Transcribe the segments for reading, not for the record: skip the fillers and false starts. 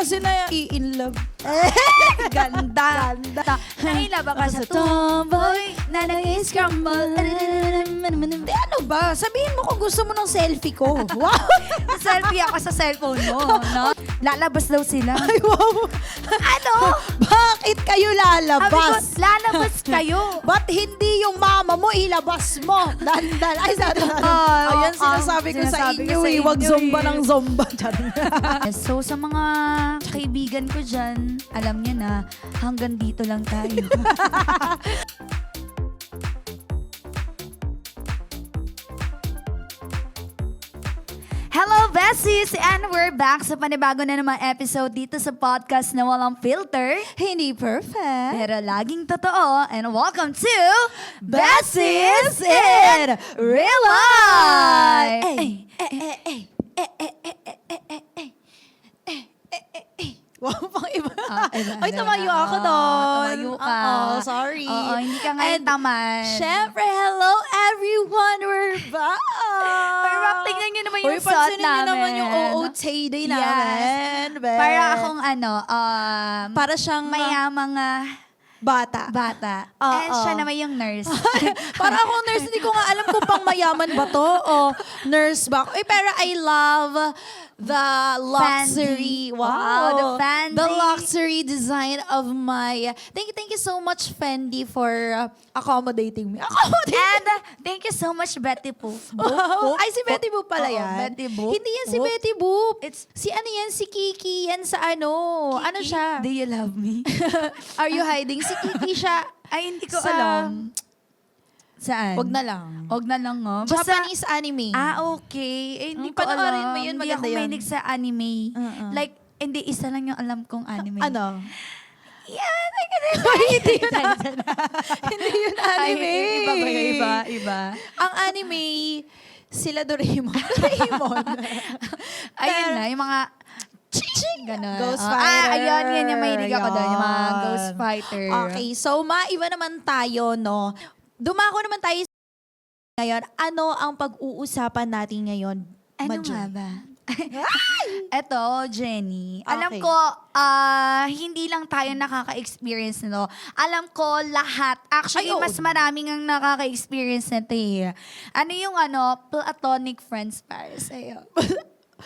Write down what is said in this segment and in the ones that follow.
kasi na in love. Ganda. Nailaba ka sa tomboy na nag-scramble. Hindi, ano ba? Sabihin mo kung gusto mo ng selfie ko. Wow! Selfie ako sa cellphone mo, no? Lalabas daw sila. Ay, wow! Ano? Bakit kayo Sabi ko, lalabas? lalabas kayo. Ba't hindi yung mama mo ilabas mo? Dandal. Ay, ayun sinasabi ko sa sinasabi ko inyo sa eh. Wag inyo zomba eh. ng zomba. So, sa mga kaibigan ko dyan, alam niyo na, hanggang dito lang tayo. Hello, Bessies! And we're back sa panibago na naman episode dito sa podcast na walang filter, Hindi perfect. pero laging totoo. And welcome to Bessies in Real Life! Wow, pang iba. Ay, tumayo ako doon. Tumayo ka. Oo, sorry. Oo, hindi ka ngayon tamad. Syempre, hello everyone, we're back! Pero Rock, tingnan nyo naman yung Uy, suot pansinin nyo namin. naman yung OOTD day namin. Be. Para akong Para siyang mayamang bata. bata. Oo. And siya naman yung nurse. Para akong nurse, hindi ko nga alam kung pang mayaman ba to o nurse ba ako. Pero I love the luxury. Fancy. Wow, the fancy. The luxury design of my... Thank you so much, Fendi, for accommodating me. And thank you so much, Betty Boop. Wow. Ay, si Betty Boop pala Oo, yan. Betty Boop. Hindi yan si Boop. Betty Boop. It's- si ano yan? Si Kiki yan sa ano? Ano siya? Do you love me? Are you hiding? Si Kiki siya. Ay, hindi ko Sa- alam. Saan? Wag na lang. Wag na lang, oh. Japanese anime. Okay. Eh, hindi Mm, ko alam. panoorin mo yun, Hindi maganda ako yun. mahilig sa anime. Uh-uh. Like, hindi, isa lang yung alam kong anime. Ano? Yan, I can Hindi yun Hindi yun anime. Iba ba? Iba. Ang anime, sila Doraemon. Doraemon. Ayun na, yung mga ganon. Ghost Oh, Fighter. Ayun, yan yung mahilig ako doon. Yung mga Yan. Ghost Fighter. Okay, so maiba naman tayo, no? Dumako naman tayo ngayon. Ano ang pag-uusapan natin ngayon? Ano Madjo? nga ba? Eto, Jenny. Okay. Alam ko, hindi lang tayo nakaka-experience nito. Alam ko lahat. Actually, Ay, oo. mas maraming ang nakaka-experience nito eh. Ano yung platonic friends para sa'yo?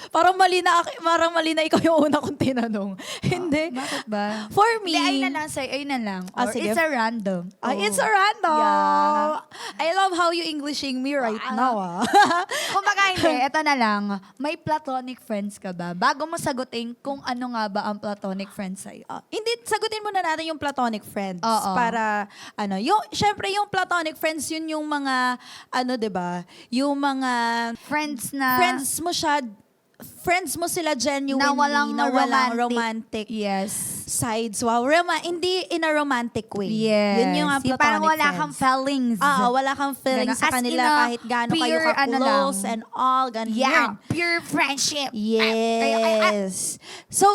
Parang mali na ikaw yung una kong tinanong. Hindi. Bakit ba? For me, Hindi, ayun na lang sa'yo. Ayun na lang. Ah, Or sige. it's a random. It's a random. Yeah. I love how you Englishing me right now. Kung baka hindi, eto na lang. May platonic friends ka ba? Bago mo sagutin kung ano nga ba ang platonic friends sa'yo. Hindi, sagutin muna natin yung platonic friends. Oo. Para, syempre yung platonic friends, yun yung mga, 'di ba? Yung mga Friends na... friends mo sila genuinely Na walang romantic Yes. sides. Wow, hindi in a romantic way. Yes. Yun yung Yung platonic parang wala friends. kang feelings. Wala kang feelings Ganon. sa As kanila in a kahit gaano kayo pure ka-close lang. and all, ganun. Yeah. Pure friendship. Yes. So,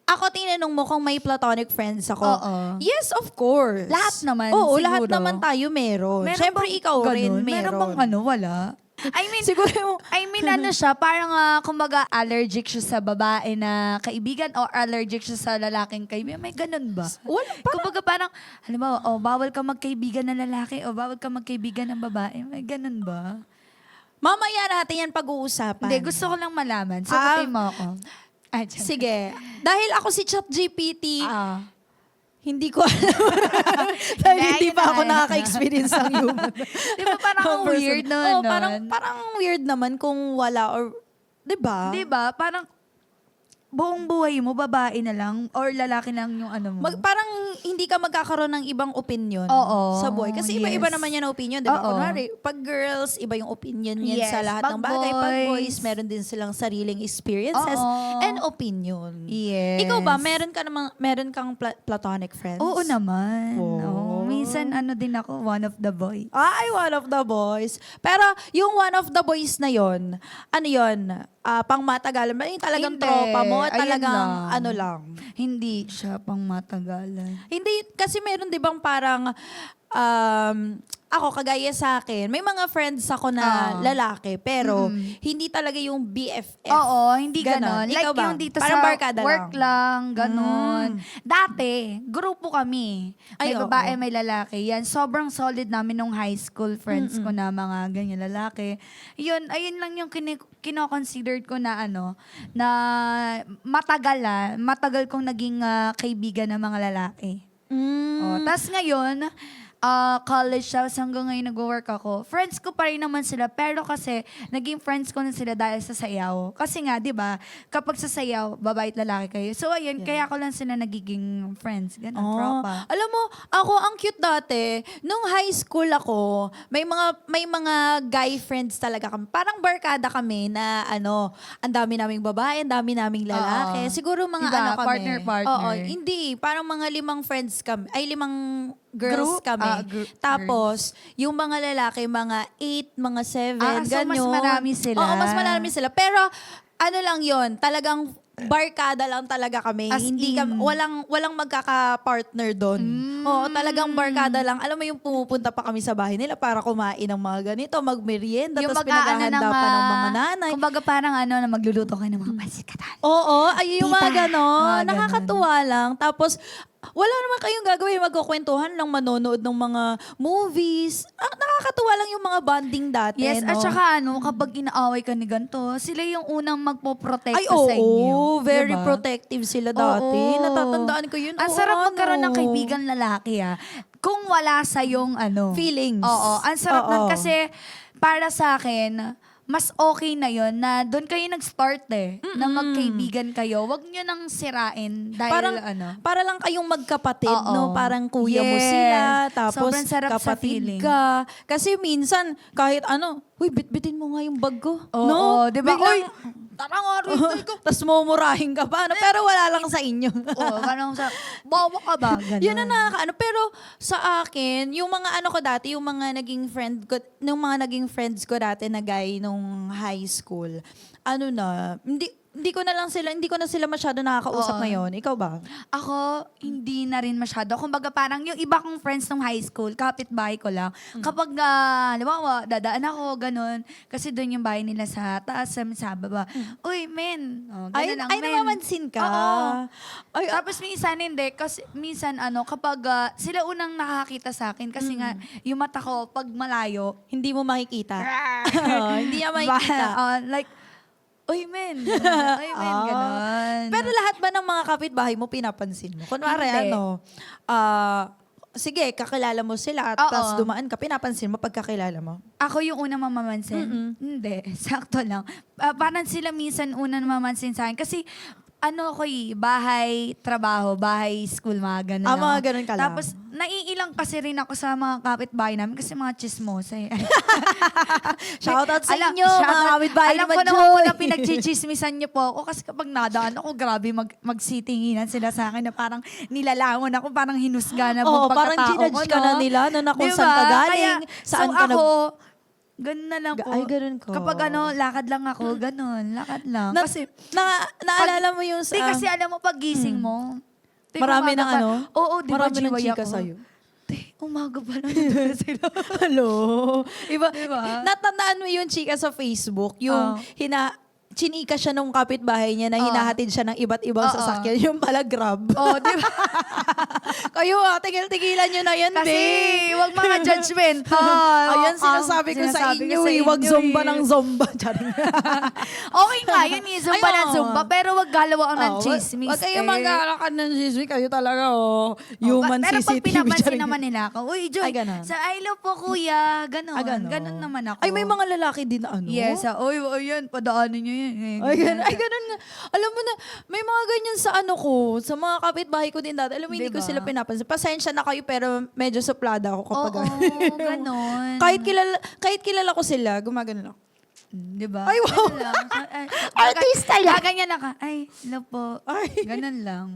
ako tinanong mo kung may platonic friends ako. Oo. Yes, of course. Lahat naman, Oo, siguro. lahat naman tayo meron. Meron Siyempre, bang ikaw rin ganun? meron. Wala? I mean, Siguro yung... ano siya, parang kumbaga allergic siya sa babae na kaibigan o allergic siya sa lalaking kaibigan. May ganun ba? Wala, Kumbaga parang, halimbawa, bawal ka magkaibigan ng lalaki o bawal ka magkaibigan ng babae. May ganun ba? Mamaya natin yan pag-uusapan. Hindi, gusto ko lang malaman. Sagutin mo ako. Sige. Dahil ako si ChatGPT, hindi ko alam. Dahil Dahil hindi pa ako na- nakaka-experience ng human. Di ba parang ang Person. weird na Oo, nun? parang weird naman kung wala or... Di ba? Di ba? Parang buong buhay mo, babae na lang or lalaki lang yung ano mo. Parang hindi ka magkakaroon ng ibang opinion Oo, sa buhay. Kasi iba-iba yes. naman yan na opinion, di ba? Oo. Kunwari, pag girls, iba yung opinion yan Yes, sa lahat pag ng bagay. Pag boys, boys, meron din silang sariling experiences Oo. and opinion. Yes. Ikaw ba, meron kang platonic friends? Oo naman. Oh. Oo. Minsan din ako, one of the boys. Ay, one of the boys. Pero yung one of the boys na yon, ano yon? Pang matagalan ba? Yung talagang Hindi. tropa mo? Ayun Talagang lang. ano lang? Hindi siya pang matagalan. Hindi, kasi meron di bang parang, ako, kagaya sa akin, may mga friends ako na lalaki, pero hindi talaga yung BFF. Oo, hindi Ganon. ganon. Ikaw Like ba? yung dito Parang sa barkada work lang, ganon. Dati, grupo kami. Ay, May oo. babae, may lalaki. Yan, sobrang solid namin nung high school friends ko na mga ganyan lalaki. Yun, ayun lang yung kino-consider ko na na matagal kong naging kaibigan ng mga lalaki. Oh, tas ngayon, college house hanggang ngayon nag-work ako. Friends ko pa rin naman sila, pero kasi naging friends ko na sila dahil sa sayaw. Kasi nga, 'di ba, kapag sa sayaw, babae at lalaki kayo. So ayun, kaya ko lang sila nagiging friends, ganun, tropa. Alam mo, ako ang cute dati. Nung high school ako, may mga guy friends talaga kami. Parang barkada kami na ang dami naming babae, ang dami naming lalaki. Oo. Siguro mga Diba? kami. Partner. Oo, hindi. Parang mga 5 friends kami. Ay, 5 girls Group? kami. Tapos, yung mga lalaki, mga 8, mga 7, So mas ganyan. marami sila. Oo, mas marami sila. Pero, ano lang yon, talagang barkada lang talaga kami. As Hindi in? kami, walang magkaka-partner doon. Oo, talagang barkada lang. Alam mo yung pumupunta pa kami sa bahay nila para kumain ng mga ganito, magmerienda, tapos pinaghahanda pa ng mga nanay. Kumbaga parang na magluluto kayo ng mga pasikatan. Oo, ay yung mga Tita. ganon. Mga ganon. Nakakatuwa lang. Tapos, wala naman kayong gagawin, magkukwentuhan lang, manonood ng mga movies. Nakakatuwa lang yung mga bonding dati, Yes, no? at saka kapag inaaway ka ni ganito, sila yung unang magpoprotekta Ay, sa inyo. oo, very Diba? protective sila dati. Oo. Natatandaan ko yun. Ang Oo, sarap magkaroon ng ano. kaibigan lalaki kung wala sa yung Feelings. Oo, ang sarap Oo. nun kasi para sa akin, mas okay na yon na doon kayo nag-start na magkaibigan kayo. Huwag nyo nang sirain dahil Parang, para lang kayong magkapatid, Oo. no? Parang kuya mo Yes. sila, tapos Sobrang sarap sa kapatid feeling. ka. Kasi minsan, kahit huy, bitbitin mo nga yung bag ko. Oo, no? di ba? Biglang, Uy, tara nga rito. tapos mumurahin ka pa. Pero wala lang sa inyo. Oo, parang bawa ka ba? Ganun. Yun ang nakakaano. Pero sa akin, yung mga ko dati, yung mga naging friends ko dati na guy nung high school, hindi ko na sila masyado nakakausap Oo. ngayon. Ikaw ba? Ako, hindi na rin masyado. Kumbaga parang yung iba kong friends nung high school, kapitbahay ko lang. Kapag, halimbawa, dadaan ako, ganun. Kasi doon yung bahay nila sa taas, sa baba. Uy, men. Oh, ganun lang, men. namamansin ka. Oo. Ay, Tapos minsan hindi. Kasi minsan, kapag sila unang nakakita sa akin, kasi nga, yung mata ko, pag malayo, hindi mo makikita. Hindi niya makikita. like, uy, men. Uy, men, ganun. Pero lahat ba ng mga kapitbahay mo pinapansin mo? Kunwari, Hindi. sige, kakilala mo sila, Oo. tapos dumaan ka, pinapansin mo pagkakilala mo? Ako yung unang mamamansin? Hindi, sakto lang. Parang sila minsan unang mamamansin sa akin. Kasi bahay, trabaho, bahay, school, mga ganun. Mga ako. ganun ka lang. Tapos, naiilang kasi rin ako sa mga kapitbahay namin kasi mga chismosa Shoutout sa inyo, shoutout. mga kapitbahay Alam naman, ko naman po Joy. na pinagchichismisan niyo po ako kasi kapag nadaan ako, grabe magsitinginan sila sa akin na parang nilalamon ako, parang hinusga na Oo, buong parang pagkatao ginudge ko, ka na nila, na kung Diba? saan ka galing, Kaya, saan so ka ako, ganun na lang po. Ay, ganun ko. Kapag lakad lang ako, ganun, lakad lang. Kasi, naalala mo yung Hindi kasi alam mo, pag gising mo, di ba, marami umaga ng pa- Oo, di ba, marami ng GY chika ako? sa'yo. Umaga pa lang dito na sila. Hello? Iba, Diba? natandaan mo yung chika sa Facebook, yung chinika siya nung kapitbahay niya na hinahatid siya ng iba't ibang sasakyan. Yung pala Grab. Oh, di ba? Kayo tigil-tigilan nyo na yan, Kasi, babe. wag mga judgmental. Ayan, sinasabi ko sa inyo, wag zumba ng zumba. Charing. Okay nga, yun yung zumba Ay, ng oo. zumba, pero wag galawaan ng Oh, chismis. Wag kayo mag-aarakan ng chismis. Kayo talaga, human Pero pag CCTV. pinapansin charing. naman nila ako, uy, Joy, Ay, ganon. sa I love po, kuya. Ganon. Ganon. Ganon naman ako. Ay, may mga lalaki din na Yes, uy, yan, padaanin nyo yan. Ay, ganun nga. Alam mo na, may mga ganyan sa sa mga kapitbahay ko din dati. Alam mo, hindi ko Diba? sila pinapansin. Pasensya na kayo, pero medyo suplada ako kapag... Oo, ganon. kahit kilala ko sila, gumagano ako. Di ba? Ay, wow. Ganun lang. Artista yan. Gaganyan na ka. Ay, hello po. Ay. Ganun lang.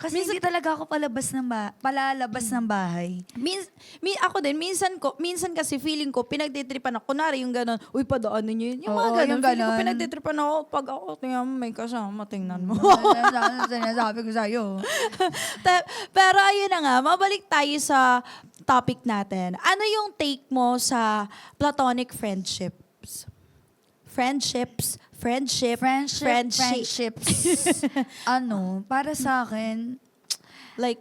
Kasi hindi talaga ako palalabas ng bahay. Ako din, minsan kasi feeling ko, pinagtitripan ako. Kunwari yung gano'n, uy, padaanin niyo yun. Yung mga Oo, gano'n, yung feeling ko ganon. pinagtitripan ako. Pag ako, tingnan mo, may kasama, tingnan mo. Ano sinasabi ko sa'yo? Pero ayun na nga, mabalik tayo sa topic natin. Ano yung take mo sa platonic friendships? Friendships. Para sa akin, Like,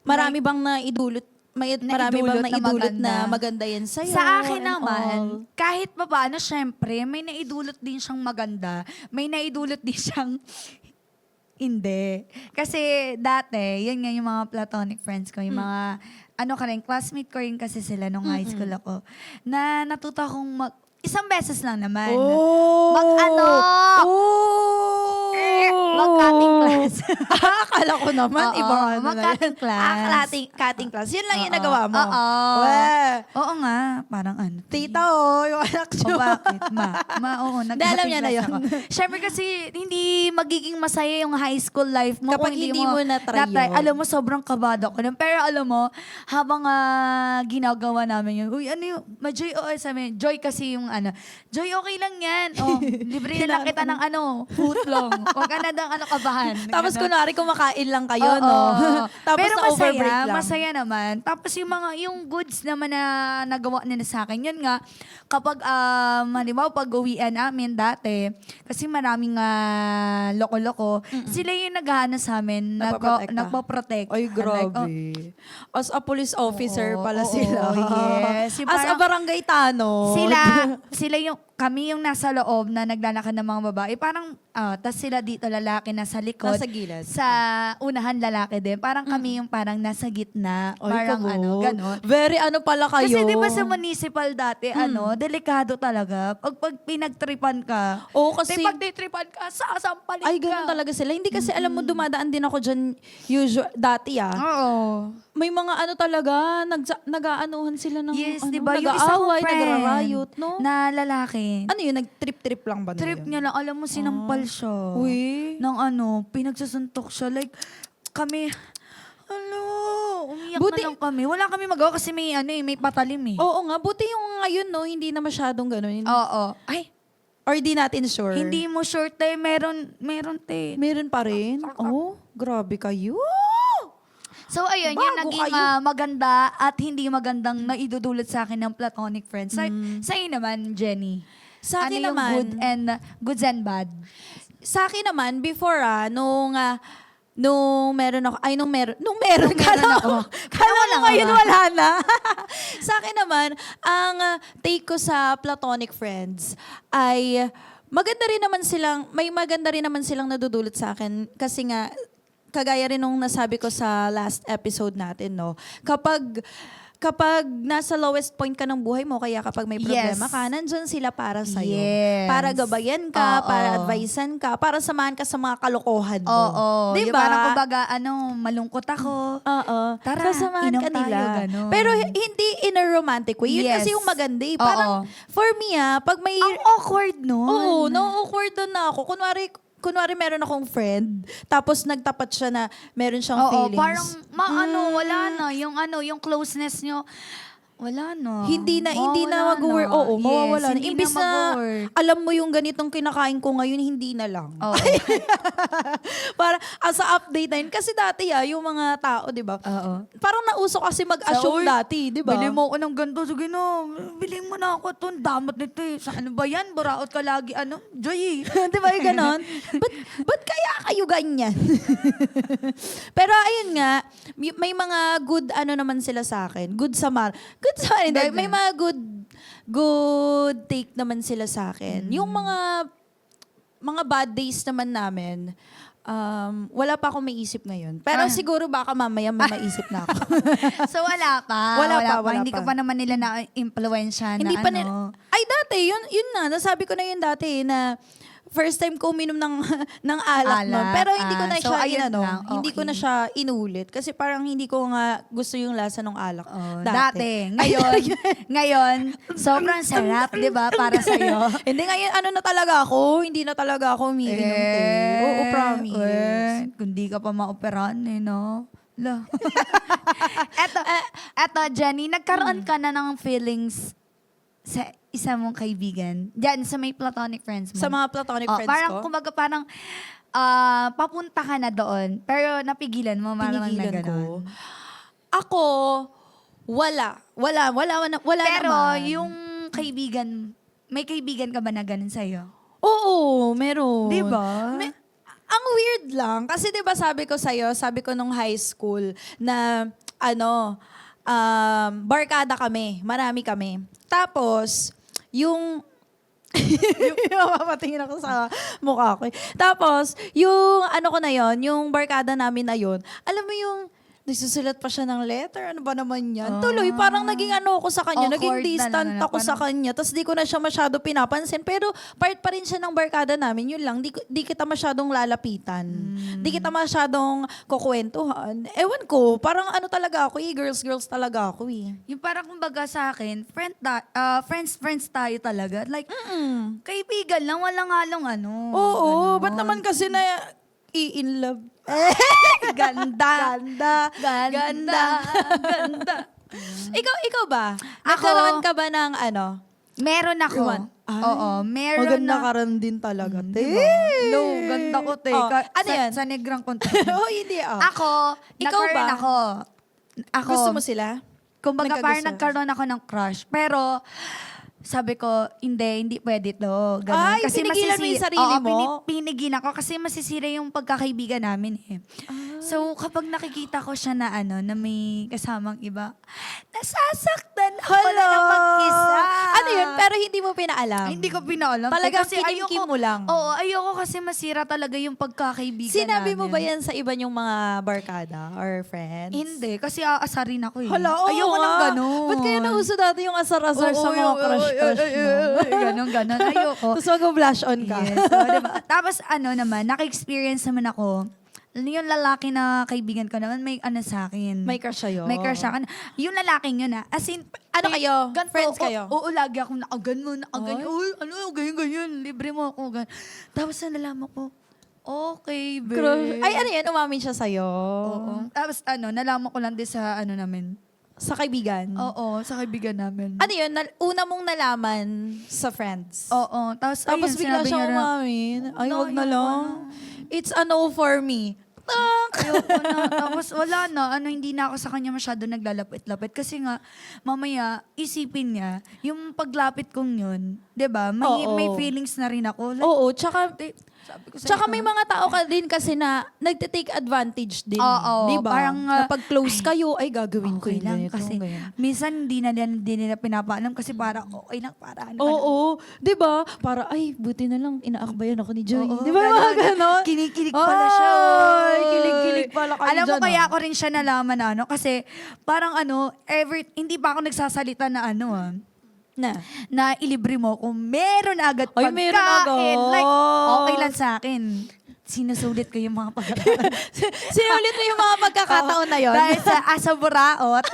marami bang naidulot? Marami bang naidulot na maganda yan sa'yo? sa akin and all? naman, kahit pa paano, syempre, may naidulot din siyang maganda. May naidulot din siyang hindi. Kasi dati, yun nga yung mga platonic friends ko, yung mga, classmate ko rin kasi sila nung high school ako, na natuto akong isang beses lang naman. Oh! Mag-cutting class. Akala ko naman, Oo, ibang ano na mag-cutting yan. class. Cutting class. Yun lang yung Oo. nagawa mo. Oo. Weh. Oo nga, parang ano. Tita, yung anak O niyo. bakit? Oo, Hindi, alam niya na class yun. ako. Siyempre kasi hindi magiging masaya yung high school life mo Kapag kung hindi mo na-try yun. Alam mo, sobrang kabado ko nun. Pero alam mo, habang ginagawa namin yun, uy, ano yung, ma-Joy, sabi, Joy kasi yung Joy, okay lang yan. Oh, libre na lang kita ng footlong. Huwag ka na kabahan. Tapos Ganun. kunwari kumakain lang kayo, Oo, no? oo. Tapos pero na overbreak masaya, lang. masaya naman. Tapos yung goods naman na nagawa nila sa akin, yun nga, kapag, halimbawa, pag uwian namin dati, kasi maraming loko-loko, sila yung naghahana sa amin, Nagpaprotekta. nagpaprotect. Ay, grabe. As a police officer Oo, pala oo, sila. yes. Yung As a parang- barangay tanod. Kami yung nasa loob na naglalakad ng mga babae. Parang, tas sila dito lalaki nasa likod. Nasa gilid. Sa unahan lalaki din. Parang kami yung parang nasa gitna. Ay, Parang kabog. ganon. Very pala kayo. Kasi di ba sa municipal dati, delikado talaga. Pag pinagtripan ka, Oo, kasi... pag titripan ka, sasampalin Ay, ka. ganun talaga sila. Hindi kasi alam mo, dumadaan din ako dyan dati Oo. May mga talaga, nag-aanuhan sila ng Yes, di ba? Yung isa kong nag-aaway, friend nagra-riot, no? na lalaki. Ano yun, nag-trip-trip lang ba Trip niya lang, alam mo, sinampal siya. Uy. Ng pinagsasuntok siya. Like, kami, umiyak Buti- na lang kami. Wala kami magawa kasi may, may patalim eh. Oo nga, buti yung ngayon, no, hindi na masyadong ganun. Oo. Ay, Or di natin sure. hindi mo sure, te. Meron, te. Meron pa rin? Oh, grabe kayo. So, ayun, yung Bago naging kayo. maganda at hindi magandang naidudulot sa akin ng platonic friends. Sa'yo naman, Jenny. Sa akin yung naman, goods and bad? sa akin naman, before nung meron ako, nung meron ako. Kala Wala mo ngayon nga ba? wala na. Sa akin naman, ang take ko sa platonic friends ay may maganda rin naman silang nadudulot sa akin kasi nga, kagaya rin nung nasabi ko sa last episode natin, no? Kapag nasa lowest point ka ng buhay mo, kaya kapag may problema Yes. ka, nandyan sila para sa'yo. Yes. Para gabayan ka, Oo. para advisean ka, para samahan ka sa mga kalokohan mo. Oo. Di Yung ba? parang kumbaga, malungkot ako. Oo. Tara, Sasamahan inom ka nila. tayo, ganun. Pero hindi in a romantic way. Yun Yes. kasi yung maganda eh. Oo. Parang, for me pag may... Ang awkward nun. Oo, na-awkward doon na ako. Kunwari meron akong friend, tapos nagtapat siya na meron siyang Oo, feelings. parang wala na. Yung closeness nyo, wala na. Hindi na Mawawala mag-work. na. Oo, mawawala na. Hindi Imbis na na mag-work. alam mo yung ganitong kinakain ko ngayon, hindi na lang. Oo. Para as a update na yun. Kasi dati yung mga tao, di ba? Oo. Parang nauso kasi mag-assume Sa- dati, di ba? Bili mo ako ng ganito. Sige na, bili mo na ako ito. Ang damot nito eh. Sa ano ba yan? Buraot ka lagi. Joy. di ba yung ganon? Ba't kaya kayo ganyan? Pero ayun nga, may mga good naman sila sa akin. Good hindi. Good May mga good take naman sila sa akin. Yung mga bad days naman namin, wala pa akong maisip ngayon. Pero siguro baka mamaya may maisip na ako. So wala pa. Wala Hindi pa. ka pa naman nila na-influensya na Hindi pa nila, ay dati, yun na, nasabi ko na yun dati na first time ko uminom ng ng alak nun. Alak, Pero hindi ko na so siya ayun inano, lang, hindi ko na okay. siya inulit kasi parang hindi ko nga gusto yung lasa ng alak Oh, dati. Ngayon, sobrang sarap, di ba, para sa'yo. Hindi ngayon ano na talaga ako, hindi na talaga ako umiinom te. Oo, promise. Kung di ka pa maoperahan no? La. eto, Jenny, nagkaroon ka na ng feelings sa isa mong kaibigan. Diyan, sa may platonic friends mo. Sa mga platonic friends parang, ko. kumbaga, parang papunta ka na doon, pero napigilan mo, marang na Pinigilan ko. gano'n. Ako, wala Pero naman. yung kaibigan, may kaibigan ka ba na ganun sa'yo? Oo, meron. Di ba? Ang weird lang. Kasi di ba sabi ko sa'yo, sabi ko nung high school na barkada kami. Marami kami. Tapos, yung mapapatingin ako sa mukha ko. Tapos, yung ano ko na yon, yung barkada namin na yon, alam mo yung nagsusulat pa siya ng letter. Ano ba naman yan? Tuloy, parang naging ano ako sa kanya. Awkward Naging na distant lang, ako sa kanya. Tapos di ko na siya masyado pinapansin. Pero part pa rin siya ng barkada namin. Yun lang, di kita masyadong lalapitan. Di kita masyadong kukwentuhan. Ewan ko, parang ano talaga ako girls talaga ako eh. Yung parang kumbaga sa akin, friends tayo talaga. Like, kaibigan lang, walang halong ano. Oo, ganon. ba't naman kasi na i-in love? Ganda. Ganda. Ikaw ba? Ako- Nagkaroon ka ba ng ano? Meron ako. Iwan. Ay, Oo, meron Maganda na. ka rin din talaga, te. Diba? No, ganda ko, te. Oh, ano yan? Sa negrang konti. Oh, hindi ah. Ako, Ikaw nagkaroon ba? ako. Gusto mo sila? Kumbaga Nagkagusto? parang nagkaroon ako ng crush. Pero, sabi ko, hindi pwede to. Ganun. Ay, pinigilan mo yung sarili mo? Pinigin ako kasi masisira yung pagkakaibigan namin eh. So, kapag nakikita ko siya na na may kasamang iba, nasasaktan ako na ng mag-isa. Ano yun? Pero hindi mo pinaalam. Ay, hindi ko pinaalam. Talagang Kasi kinimkim mo lang. Oo, ayoko kasi masira talaga yung pagkakaibigan Sinabi mo namin. ba yan sa iba yung mga barkada or friends? Hindi, kasi aasarin ako eh. Hala, oo ayoko nga. ng ganun. Ba't kaya nauso dati yung asar-asar sa mga crush mo? Ganon. Ayoko. Tapos mag-blush on ka. Yes. So, diba? Tapos naman, naka-experience naman ako. Yung lalaki na kaibigan ko naman, may sa akin. May crush sa'yo? May crush sa akin. Yung lalaking yun as in, Ano kayo? ganito, Friends kayo? Oo, lagi akong nakaganyan. Uy, ganyan. Libre mo ako. Ganyan. Tapos nalaman ko, okay, babe. Crush. Ay, ano yan? Umamin siya sa'yo? Oo. Tapos nalaman ko lang din sa namin. Sa kaibigan? Oo, sa kaibigan namin. Ano yun? Una mong nalaman sa friends? Oo. Tapos Tapos ayun, bigla sinabi siya niya na, umamin. Ay, No, wag na ayoko lang. It's a no for me. ayoko na. Tapos wala na. Hindi na ako sa kanya masyado naglalapit-lapit. Kasi nga, mamaya, isipin niya, yung paglapit kong yun, di ba? Oo. May feelings na rin ako. Like, Oo, tsaka sabi ko sa Tsaka may mga tao ka din kasi na nagte-take advantage din. Oo, Di ba? parang, na pag close kayo, ay gagawin ko okay yung lang. ganito. Kasi ganyan. minsan hindi nila pinapaalam kasi para okay lang. Para Oo, di ba? Para, ay, buti na lang, inaakbayan ako ni Joy. Oo, Di ba yung mga ganon? Kinikilig pala siya. Ay, kilig-kilig pala kayo Alam mo, dyan, kaya ah. ako rin siya nalaman na kasi parang hindi pa ako nagsasalita na na ilibre mo kung meron agad Ay, pagkain. meron agad. Like, okay lang sa akin. Sinusulit ko yung mga pagkakataon. Sinulit mo yung mga pagkakataon na yon. Dahil sa asa buraot.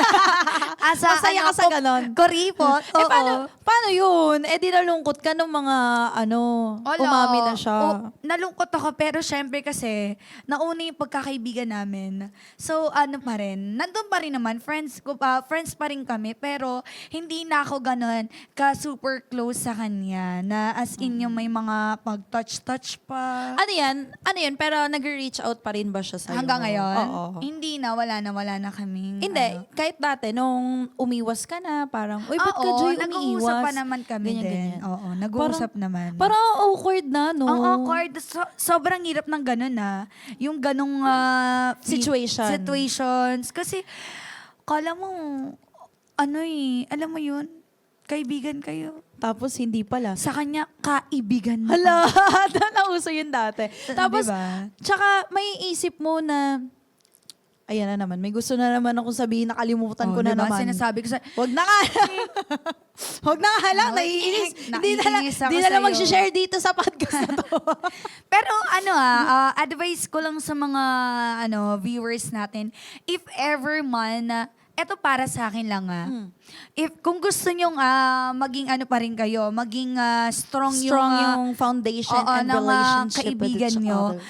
Masaya ka sa ganon. Kuripot. Oo. Paano yun? Eh, di nalungkot ka nung mga, Wala. umami na siya. Nalungkot ako, pero syempre kasi, nauna yung pagkakaibigan namin. So, nandun pa rin naman, friends pa rin kami, pero hindi na ako ganon ka-super close sa kanya, na as in yung may mga pag-touch-touch pa. Ano yan? Pero nag-reach out pa rin ba siya sa'yo? Hanggang ngayon? Oo. Hindi na, wala na kami. Hindi, kahit dati, nung umiwas ka na, parang, uy, ba't ka, Joy, nag-uusap umiiwas? pa naman kami Ganyan. din. Oo, nag-uusap naman. Parang awkward na, no? Ang awkward. Sobrang hirap ng ganun yung ganung situations. Kasi, kala mo, alam mo yun, kaibigan kayo. Tapos, hindi pala. Sa kanya, kaibigan mo. Hala, nauso yun dati. Tapos, Diba? tsaka may isip mo na, ayan na naman, may gusto na naman akong sabihin, nakalimutan ko na diba? naman. Sinasabi ko sa... Wag na ka! Huwag na nga lang, Ay, naiinis. naiinis ako Hindi na lang sa'yo. mag-share dito sa podcast na to. Pero advice ko lang sa mga viewers natin, if ever man, eto para sa akin lang if kung gusto nyong maging ano pa rin kayo, maging strong Yung foundation oo, and ng, relationship with kaibigan each nyo, other.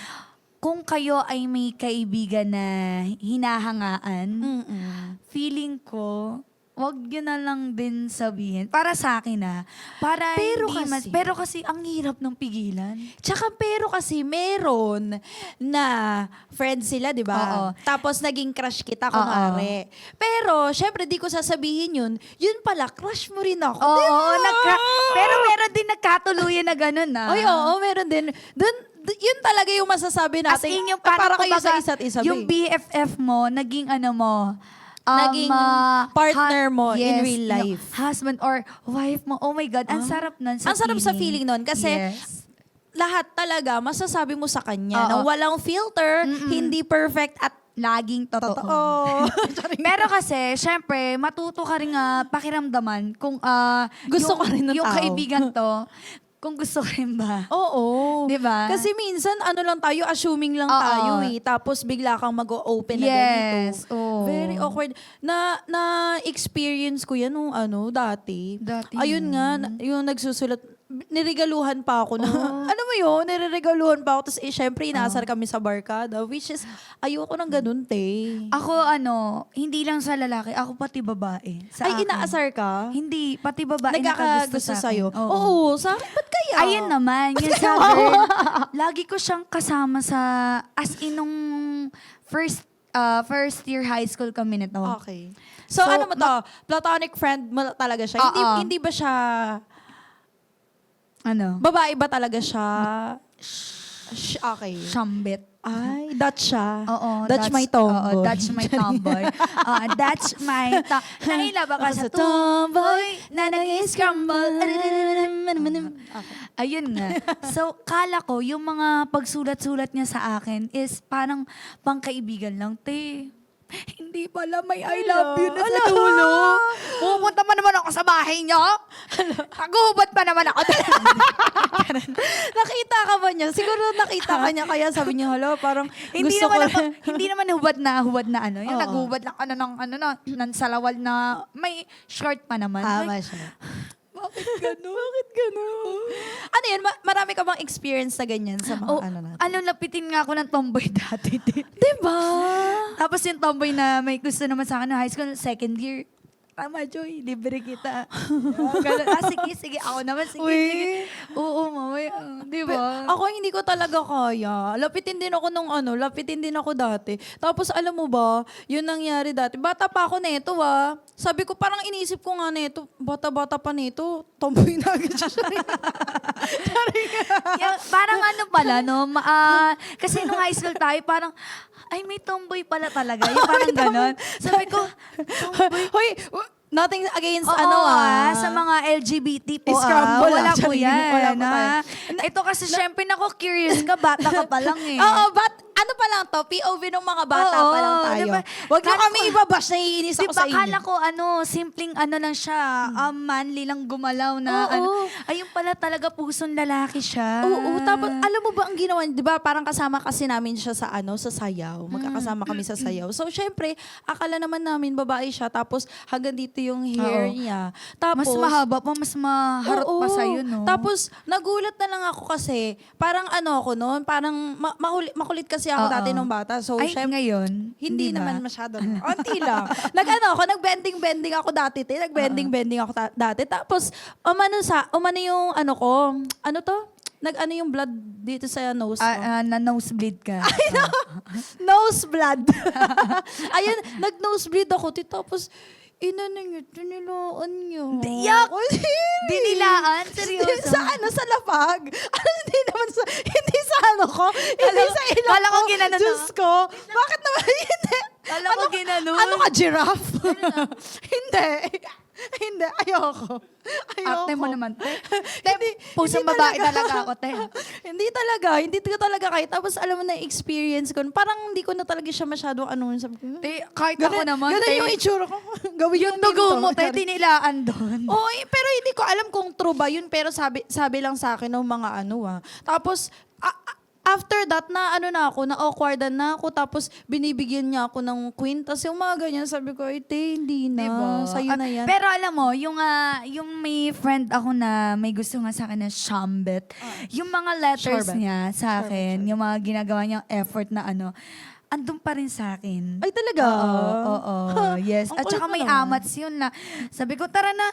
kung kayo ay may kaibigan na hinahangaan, feeling ko, wag yun na lang din sabihin. Para sa akin para Pero hindi kasi- pero kasi ang hirap ng pigilan. Tsaka pero kasi meron na friends sila, di ba? Oo. Tapos naging crush kita, kunwari. Pero, syempre, di ko sasabihin yun. Yun pala, crush mo rin ako. Oo, di ba? pero meron din nagkatuluyan na ganun Ay, oo, meron din. Yun talaga yung masasabi As natin. in yung para parang kayo sa kumbaga, isa't isa. yung BFF mo, naging Naging partner mo in real life. Husband or wife mo. Oh my God, ang sarap nun sa Ang sarap sa feeling nun kasi Yes. lahat talaga masasabi mo sa kanya Oo. na walang filter, hindi perfect at Laging totoo. Pero kasi, syempre, matuto ka rin pakiramdaman kung Gusto ka rin ng yung tao. kaibigan to, kung gusto ka rin ba. Oo. Diba? Kasi minsan, ano lang tayo, assuming lang Oo. tayo eh. Tapos bigla kang mag-open na Yes. ganito. Oo. Very awkward. Na-experience ko yan nung dati. Dati Ayun yun. nga, yung nagsusulat, niregaluhan pa ako. Ano mo yun? Niregaluhan pa ako. Tapos syempre, inaasar kami sa barkada. Which is, ayoko ng ganun, te. Ako, hindi lang sa lalaki, ako pati babae. Sa Ay, akin. inaasar ka? Hindi, pati babae Nagkakagusto sa sa'yo? akin. Oo, sa akin, ba't kaya? Ayun naman, yung sa girl, lagi ko siyang kasama sa, as in nung first year high school kami nito. Okay. So, So, ano mo to? Platonic friend mo talaga siya? Hindi, Oo. hindi ba siya... Ano? Babae ba talaga siya? Okay. Shambit. Ay, Dutch siya. Oo, Dutch my tomboy. Oo, Dutch my tomboy. Dutch my Nahila ba ka sa tomboy na nag-scramble? Ayun nga. So, kala ko, yung mga pagsulat-sulat niya sa akin is parang pangkaibigan lang. Te, hindi pala may I love you na sa dulo. Pupunta pa naman ako sa bahay niyo. Taguhubad pa naman ako. Nakita ka ba niya? Siguro nakita ka niya kaya sabi niya, hala, parang Hindi gusto naman ko. hindi naman hubad na ano. Yung Oo. naghubad lang ng salawal na may short pa naman. Tama Ay, siya. bakit gano'n? Bakit gano'n? Ano yun? Marami ka bang experience na ganyan sa mga Oh, ano natin? lapitin nga ako ng tomboy dati. Diba? Tapos yung tomboy na may gusto naman sa akin na high school, second year, tama, Joy, libre kita. Ganun. Sige, ako naman, sige. Oo, mamaya. Di ba? Ako hindi ko talaga kaya. Lapitin din ako dati. Tapos alam mo ba, yun nangyari dati. Bata pa ako neto Sabi ko, parang iniisip ko nga neto, bata-bata pa neto, tomboy na agad siya. Parang ano pala, no? Kasi nung high school tayo, parang, ay, may tomboy pala talaga. Yung parang ganon. Sabi ko, Hoy, nothing against sa mga LGBT po, Scramble, wala po Sorry, yan. wala po tayo. Ito kasi syempre, curious ka, bata ka pa lang eh. Oo, but ano pa lang to? POV ng mga bata Oo, pa lang tayo. diba? Huwag niyo Kala kami ko- ibabash, naiinis ako Diba, sa inyo. kala ko simpleng lang siya, manly lang gumalaw na, Oo. ayun pala talaga pusong lalaki siya. Oo, tapos alam mo ba ang ginawa, 'di ba? Parang kasama kasi namin siya sa sa sayaw. Magkakasama kami sa sayaw. So syempre, akala naman namin babae siya tapos hanggang dito yung hair Oo. niya. Tapos Mas mahaba pa, mas maharot pa Oo. sa'yo, no? Tapos nagulat na lang ako kasi parang ako noon, parang makulit kasi ako Oo. dati nung bata. So Ay, syempre, ngayon, hindi ba? naman masyado. Onti lang. Nag-bending-bending ako dati. Nag-bending-bending ako dati. Tapos, umano yung ko. Ano to? Nag-ano yung blood dito sa nose ko. Na nosebleed ka. Nose blood. Ayun, nag-nosebleed ako. Tapos, dinilaan niyo. Yak! Dinilaan? Seryoso? Sa sa lapag. Hindi sa ko. Hindi sa ilong kala ko ko. ginanon, Diyos ko. Bakit naman hindi? Kala ko ginanon. Ano ka, giraffe? Hindi. Hindi, ayoko. Ate mo naman, te. Te, Hindi, pusong hindi babae talaga. talaga ako, te. Hindi ko talaga kahit. Tapos alam mo na experience ko, parang hindi ko na talaga siya masyadong ano. Sabi ko, Te, kahit ako naman, ganun te. yung itsura ko. Gawin Yung dugo mo, te, tinilaan doon. Oo, pero hindi ko alam kung true ba yun. Pero sabi lang sa akin ng mga Tapos, after that, na awkwardan na ako. Tapos, binibigyan niya ako ng queen. Tapos yung mga ganyan, sabi ko, te, hindi na. Diba? Sa'yo na yan. Pero alam mo, yung may friend ako na may gusto nga sa akin na Shambet, yung mga letters Shorbet. niya sa akin, yung mga ginagawa niyang effort na andun pa rin sa akin. Ay, talaga? Oo, yes. Ang At saka kulit mo may naman. amats yun na, sabi ko, tara na.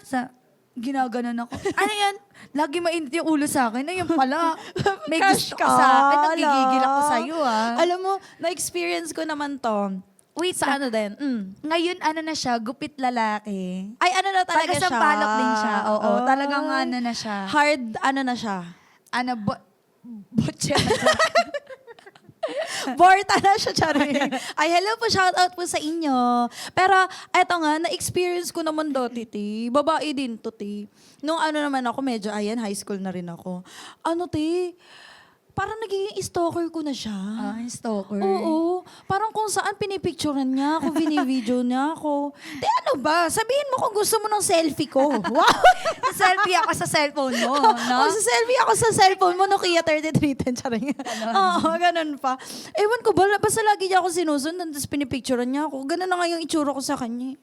Ginaganon ako. Ano yan? Lagi mainit yung ulo sa akin. Ayun pala. May Crush gusto ka, ka sa akin. Nagigigil ako ala. sa'yo, Alam mo, na-experience ko naman to. Wait, Sa ano din? Ngayon, na siya, gupit lalaki. Ay, ano na talaga siya? Taga-sampalok din siya. Oo, talagang na siya. Hard, na siya? Butcher. Borta na siya, Charing. Ay, hello po, shout out po sa inyo. Pero, eto nga, na-experience ko naman dati, ti. Babae din to, ti. Nung naman ako, medyo, high school na rin ako. Ti, parang nagiging stalker ko na siya. Stalker. Oo. Parang kung saan pinipicturean niya ako, binivideo niya ako. Di ano ba? Sabihin mo kung gusto mo ng selfie ko. Wow! Selfie ako sa cellphone mo, no? O, sa selfie ako sa cellphone mo, Nokia 3310, charing. Oo, ganun pa. Ewan ko ba, basta lagi niya ako sinusundan, tapos pinipicturean niya ako. Ganun na nga yung itsura ko sa kanya.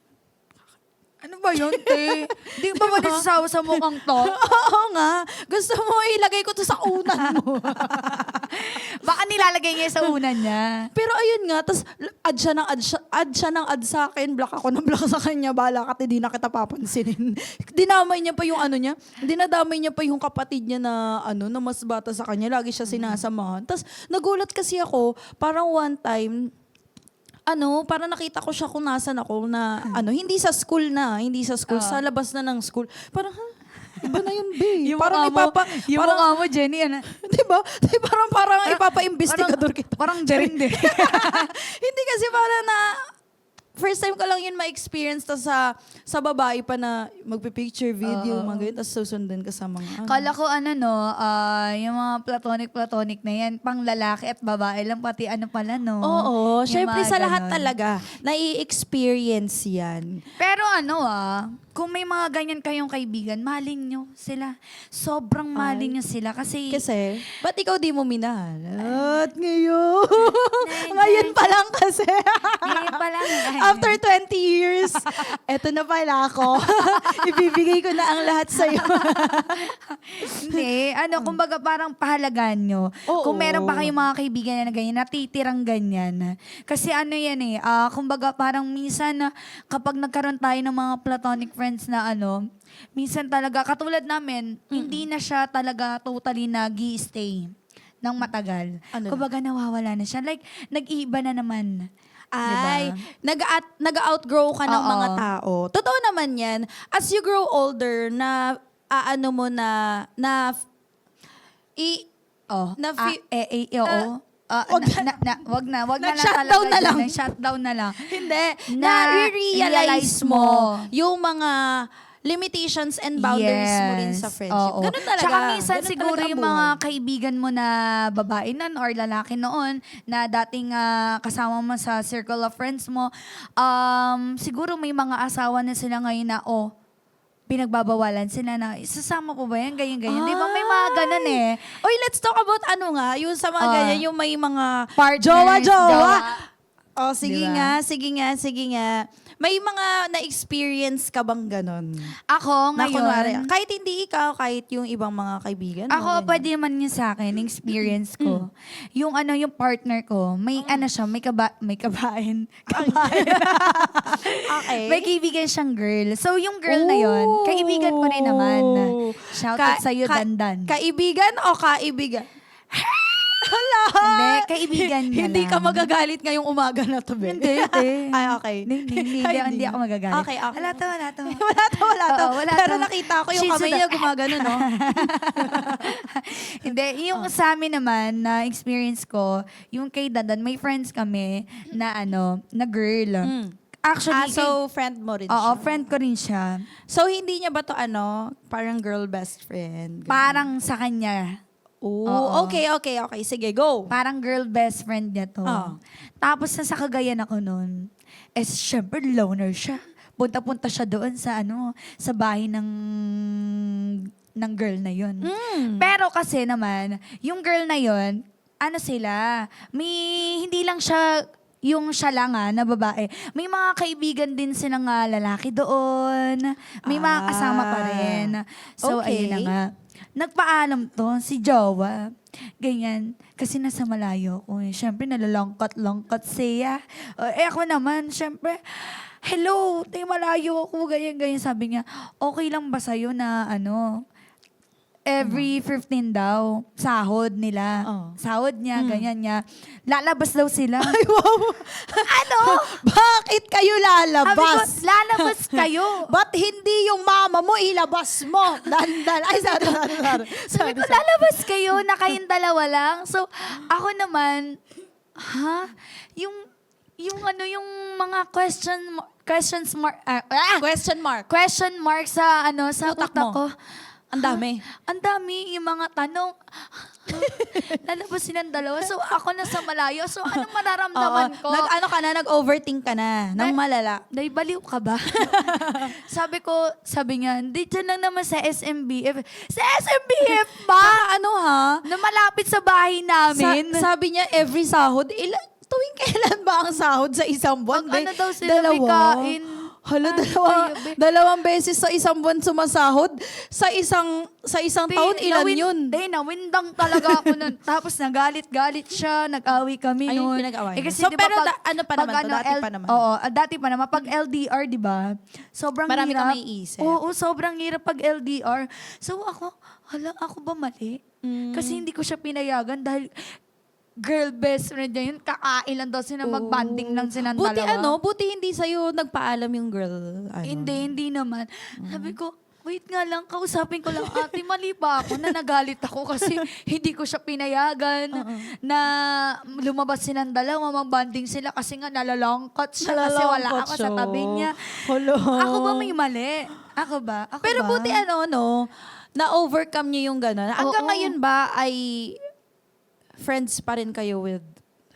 Ano ba yun, te? Di ba ba nasasawa sa mukhang to? Oo nga. Gusto mo ilagay ko to sa unan mo. Baka nilalagay niya sa unan niya. Pero ayun nga, tapos add siya ng add sa akin, block ako ng block sa kanya, bala ka, hindi na kita papansinin. Dinamay niya pa yung niya, dinadamay niya pa yung kapatid niya na na mas bata sa kanya, lagi siya sinasamahan. Tapos nagulat kasi ako, parang one time, parang nakita ko siya kung nasan ako na, hindi sa school, sa labas na ng school. Parang, iba na yun, babe. Parang yung mukha mo, Jenny, Diba? Parang ipapa-investigador kita. Parang Jerinde. Hindi kasi parang first time ko lang yun ma-experience to sa babae pa na magpipicture video, mga ganyan, tapos susundan ka sa mga Kala ko yung mga platonic na yan, pang lalaki at babae lang, pati pala, no? Oo, Yung syempre mga sa lahat ganon. talaga, nai-experience yan. Pero kung may mga ganyan kayong kaibigan, mahalin nyo sila. Sobrang mahalin nyo sila kasi Kasi, ba't ikaw di mo minahal? At ngayon, ngayon pa lang kasi. ngayon pa lang. After 20 years, eto na pala ako. Ibibigay ko na ang lahat sa'yo. Hindi. Kumbaga parang pahalagaan nyo. Oo. Kung meron pa kayong mga kaibigan na ganyan, natitirang ganyan. Kasi yan kumbaga parang minsan kapag nagkaroon tayo ng mga platonic friends na minsan talaga, katulad namin, hindi na siya talaga totally nag-i-stay ng matagal. Kumbaga nawawala na siya. Like, nag-iiba na naman. Ay, Diba? nag-outgrow ka ng Oo. mga tao. Totoo naman yan. As you grow older, oo. Wag na lang Nag-shutdown talaga na lang. dyan. Nag-shutdown na lang. Hindi. Na-realize Na-realize mo mo yung mga limitations and boundaries mo rin sa friendship. Oo. Ganun talaga. Tsaka minsan Ganun siguro talaga ang yung mga buhay. kaibigan mo na babae nun or lalaki noon na dating kasama mo sa circle of friends mo, siguro may mga asawa na sila ngayon na, pinagbabawalan sila na, isasama po ba yan? Ganyan. Di ba may mga ganun eh. Oy, let's talk about yung sa mga ganyan, yung may mga Partners, jowa. Oh, sige Diba? sige nga. May mga na-experience ka bang ganon? Ako Na kunwari, ngayon, kahit hindi ikaw, kahit yung ibang mga kaibigan mo. ako, ganyan. pwede naman yun sa akin, experience ko. Yung yung partner ko, may siya, may kabain. Okay. May kaibigan siyang girl. So, yung girl na yun, Oh. kaibigan ko rin naman. Shout out sa'yo, Dandan. Kaibigan o kaibigan? Hindi, kaibigan niya Hindi ka lang. magagalit ngayong umaga na to, be. Hindi. Ay, okay. Hindi ako magagalit. Okay. Wala to. wala to. Oo, wala Pero to. nakita ko yung Shih Tzu kamay daw. niya gumagano, no? Hindi, yung sa amin naman, na experience ko, yung kay Dandan, may friends kami na na girl. Actually, So friend mo rin oo, siya. friend ko rin siya. So hindi niya ba to parang girl best friend? Ganun. Parang sa kanya. Oo. Oo. Okay. Sige, go. Parang girl best friend niya to. Oo. Tapos nasa Cagayan ako noon. Syempre loner siya. Punta-punta siya doon sa sa bahay ng girl na yun. Pero kasi naman, yung girl na yun, sila, hindi lang siya siya lang na babae. May mga kaibigan din silang lalaki doon. May mga kasama pa rin. So, Okay. ayun na nga. Nagpaalam to, si Jowa. Ganyan. Kasi nasa malayo ko eh. Siyempre, nalalangkat-langkat siya. Ako naman, siyempre, hello, malayo ako. Ganyan. Sabi niya, okay lang ba sa'yo na every 15 daw, sahod nila. Oh. Sahod niya, ganyan niya. Lalabas daw sila. Ay, wow. Bakit kayo Sabi ko, lalabas? lalabas kayo. Ba't hindi yung mama mo ilabas mo? Ay, Sabi ko, lalabas kayo na kayong dalawa lang. So, ako naman, yung mga question mark sa sa Utak utak mo. ko. Ang dami. Ang dami yung mga tanong. Lalabas silang dalawa. So, ako na sa malayo. So, anong mararamdaman ko? Nag-overthink ka na ng malala. Baliw ka ba? sabi niya, hindi dyan lang naman sa SMBF. Sa SMBF ba? Na malapit sa bahay namin. Sabi niya, every sahod, tuwing kailan ba ang sahod sa isang buwan? Pag daw sila may kain. Hala, Ay, dalawang beses sa isang buwan sumasahod. Sa isang taon, ilan yun? Nawindang talaga ako nun. Tapos nagalit-galit siya, nag-away kami Ay, nun. pinag-awayan. Kasi So, di ba pero ano pa naman to? Dati pa naman. Oo, dati pa naman. Pag LDR, di ba? Sobrang Marami hirap. kang maiisip. Oo, sobrang hirap pag LDR. So ako ba mali? Kasi hindi ko siya pinayagan dahil girl best friend niya yun. Kakailan daw sila, mag-banding lang silang dalawa. Buti hindi sa'yo nagpaalam yung girl. Hindi naman. Sabi ko, wait nga lang, kausapin ko lang, ate, mali ba ako na nagalit ako kasi hindi ko siya pinayagan na lumabas silang dalawa, mag-banding sila kasi nga nalalangkat siya kasi wala ako sa tabi niya. Hello. Ako ba may mali? Ako ba? Pero buti na-overcome niyo yung gano'n. Hanggang Oo. ngayon ba ay friends pa rin kayo with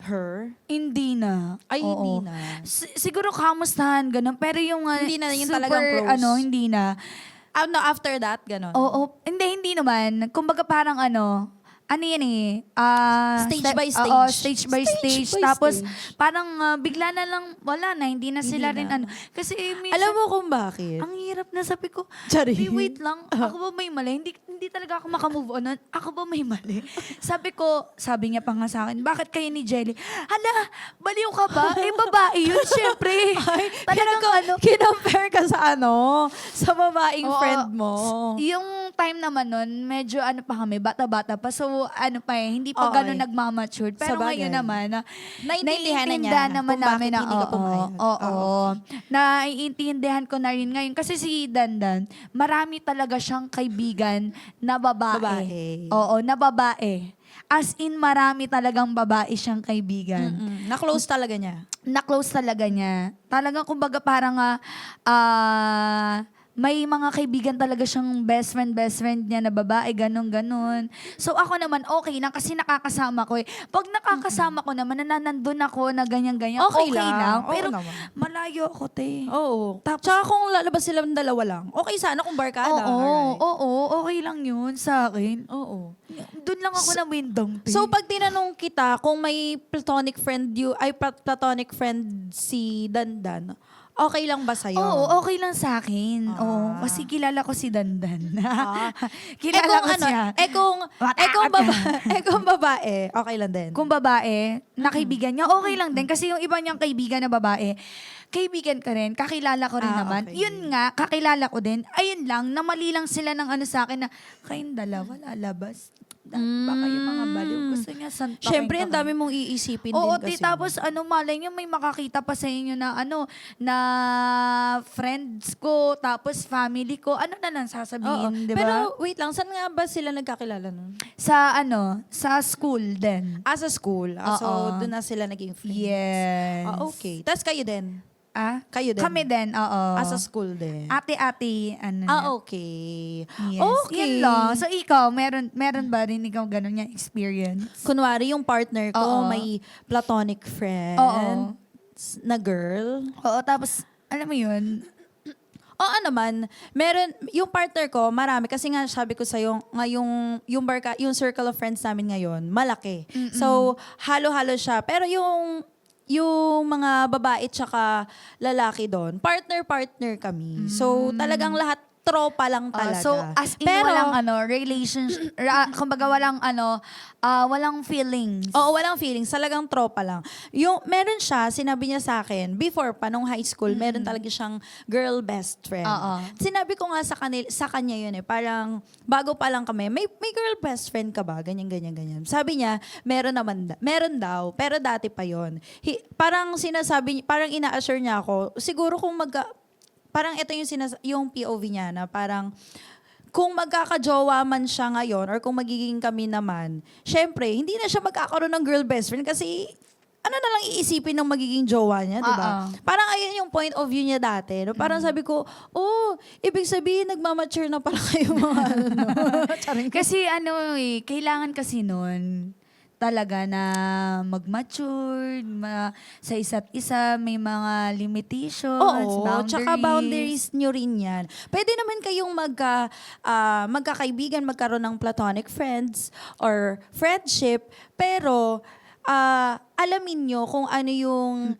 her? Hindi na. Ay, Oo. hindi na. Siguro kamustahan, ganun. Pero yung Hindi na, yung super, talagang close. hindi na. After that, gano'n? Oo. Hindi naman. Kumbaga parang yan eh. Stage by stage. Oo, stage by stage. by Tapos stage. parang bigla na lang, wala na. Hindi na sila Hindi rin na. Kasi minsan, Alam mo kung bakit? ang hirap na sabi ko, Sorry. wait lang, ako ba may mali? Hindi talaga ako makamove on. Ako ba may mali? Sabi niya pa nga sa akin, bakit kayo ni Jelly? Hala, baliw ka ba? Babae yun, syempre. Talagang Kinompare ka sa sa babaeng Oo. friend mo. Yung time naman nun, medyo pa kami, bata-bata pa. So, hindi pa Oo, ganun nagmamature. Pero Sabagay. ngayon naman, Naintindihan na niya naiintindihan naman kung bakit namin na, hindi ka pumayag. Oo. Naiintindihan ko na rin ngayon. Kasi si Dandan, marami talaga siyang kaibigan na babae. Babae. Oo, na babae. As in, marami talagang babae siyang kaibigan. Na-close talaga niya. Na-close talaga niya. Talagang kumbaga parang may mga kaibigan talaga siyang best friend niya na babae, ganun. So ako naman, okay lang kasi nakakasama ko eh. Pag nakakasama ko naman, na nandun ako na ganyan-ganyan, okay lang. Oo Pero naman. malayo ako, te. Oo. Tsaka kung lalabas silang dalawa lang, okay sana kung barkada. Alright. Oo, okay lang yun sa akin. Oo. Doon lang ako na windong, te. So pag tinanong kita kung may platonic friend si Dandan, okay lang ba sa'yo? Oo, okay lang sa akin. Oo, Ah. kasi kilala ko si Dandan. Ah. Kilala ko siya. Kung babae, okay lang din. Kung babae, na kaibigan niya, okay lang din. Kasi yung iba niyang kaibigan na babae, kaibigan ka rin, kakilala ko rin naman. Okay. Yun nga, kakilala ko din. Ayun lang, namali lang sila ng sa akin na, kayong dalawa lalabas. Baka yung mga baliw. Gusto niya santakin Siyempre, ka ang dami mong iisipin Oo, din kasi. tapos malay niyo may makakita pa sa inyo na na friends ko, tapos family ko, ano na lang Oo. sasabihin, di ba? Pero wait lang, saan nga ba sila nagkakilala nun? Sa school din. As a school. So, Oo. doon na sila naging friends. Yes. Okay. Tapos kayo din? Kayo din? Kami din, oo. As a school din? Ate-ate, ano na. Okay. Yes. Okay. Yun lang. So, ikaw, meron ba rin ikaw ganun yung experience? Kunwari, yung partner ko, Oo. may platonic friend Oo. na girl. Oo, tapos, alam mo yun, Oo naman, meron, yung partner ko, marami. Kasi nga, sabi ko sa'yo, nga yung circle of friends namin ngayon, malaki. So, halo-halo siya. Pero yung mga babae tsaka lalaki doon, partner-partner kami. So, talagang lahat tropa lang talaga. so, as in, walang relationship, kumbaga walang feelings. Oo, walang feelings. Talagang tropa lang. Meron siya, sinabi niya sa akin, before pa, nung high school, meron talaga siyang girl best friend. Oo. Sinabi ko nga sa kanya yun parang, bago pa lang kami, may girl best friend ka ba? Ganyan, ganyan, ganyan. Sabi niya, meron daw, pero dati pa yun. Parang sinasabi, parang ina-assure niya ako, siguro kung parang ito yung POV niya na parang, kung magkakajowa man siya ngayon or kung magiging kami naman, syempre, hindi na siya magkakaroon ng girl best friend kasi ano na lang iisipin ng magiging jowa niya, di ba? Parang ayun yung point of view niya dati. No? Parang sabi ko, ibig sabihin nagmamature na pala kayo mga ano. Kasi kailangan kasi nun talaga na mag-mature, sa isa't isa, may mga limitations, Oo, tsaka boundaries nyo rin yan. Pwede naman kayong magkakaibigan, magkaroon ng platonic friends or friendship, pero alamin nyo kung ano yung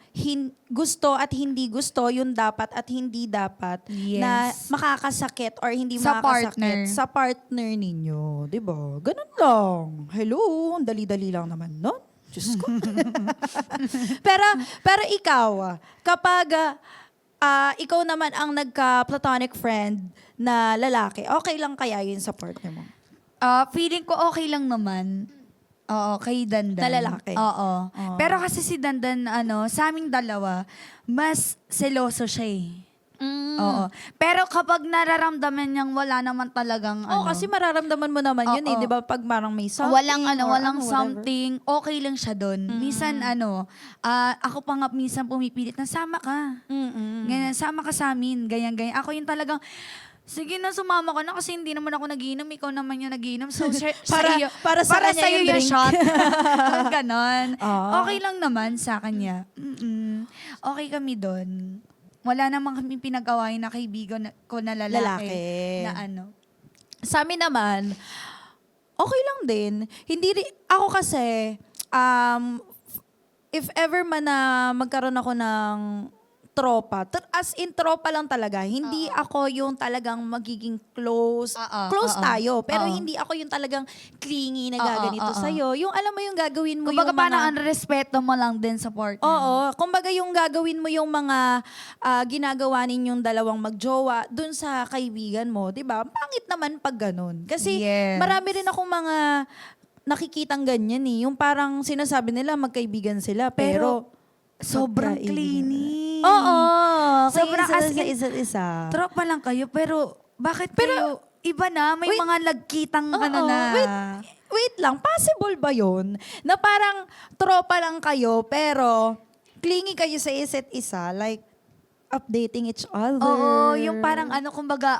gusto at hindi gusto, yung dapat at hindi dapat na Yes. makakasakit or hindi Sa makakasakit partner. sa partner ninyo. Diba? Ganun lang. Hello, ang dali-dali lang naman, no? Diyos ko. pero ikaw, kapag ikaw naman ang nagka-platonic friend na lalaki, okay lang kaya yun sa partner mo? Feeling ko okay lang naman. Oo, kay Dandan. Na lalaki? Oo. Pero kasi si Dandan, sa aming dalawa, mas seloso siya eh. Oo. Pero kapag nararamdaman niyang wala naman talagang Kasi mararamdaman mo naman yun Oo. di ba? Pag marang may something walang or walang whatever. something, okay lang siya doon. Minsan ako pa nga minsan pumipilit na sama ka. Ganyan, sama ka sa amin, ganyan. Ako yung talagang, sige na, sumama ka na kasi hindi naman ako nagiinom, ikaw naman yung nagiinom. So, Para sa kanya sa'yo yung drink. shot. Ganon. Oo. Okay lang naman sa kanya. Okay kami doon. Wala naman kami pinag-awayan na kaibigan ko na lalaki. Na Sa amin naman, okay lang din. Ako kasi, if ever man na magkaroon ako ng tropa, as in tropa lang talaga, hindi ako yung talagang magiging close. Close tayo, pero hindi ako yung talagang clingy na gaganito sa'yo. Yung alam mo yung gagawin mo kumbaga yung mga... parang ang respeto mo lang din sa partner. Oo, kumbaga yung gagawin mo yung mga ginagawa ninyong dalawang magjowa dun sa kaibigan mo, 'di ba? Pangit naman pag ganun. Kasi Yes. marami rin akong mga nakikitang ganyan eh. Yung parang sinasabi nila magkaibigan sila, pero sobrang magkaibigan. clingy. Oo. Sobrang Sobrang as in, isa't isa. tropa lang kayo, pero bakit kayo iba na? May Wait. mga nagkitang Oo, na. wait lang, possible ba yun? Na parang tropa lang kayo, pero clingy kayo sa isa't isa, like updating each other. Oo, yung parang kumbaga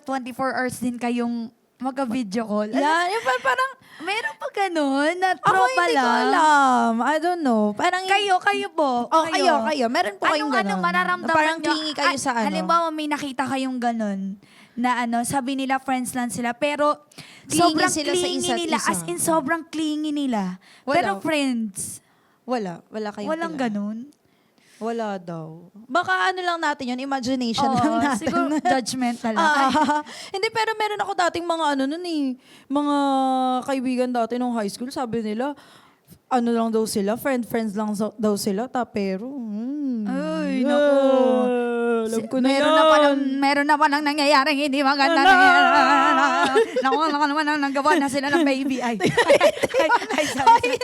24 hours din kayong magka-video call. Yan, yung parang, Meron pa ganun na ako tropa hindi ko lang. alam. I don't know. Parang, Kayo po. kayo. Meron po kayong ganun. Mararamdaman Na parang nyo? clingy kayo sa ano. Halimbawa, may nakita kayong ganun na sabi nila friends lang sila, pero Clingy sobrang sila sa clingy isa't nila. isa. As in, sobrang clingy nila. Wala. Pero friends, Wala kayong walang kilala. ganun. Wala daw. Baka ano lang natin yun, imagination Oo, lang natin. siguro judgmental lang. Hindi, pero meron ako dating mga mga kaibigan dati nung high school, sabi nila, ano lang daw sila, friends lang daw sila, pero, Ay, naku. alam ko na yan. Meron na palang nangyayaring hindi maganda na yan. Naku naman ang nagawa na sila ng baby. Ay, sorry.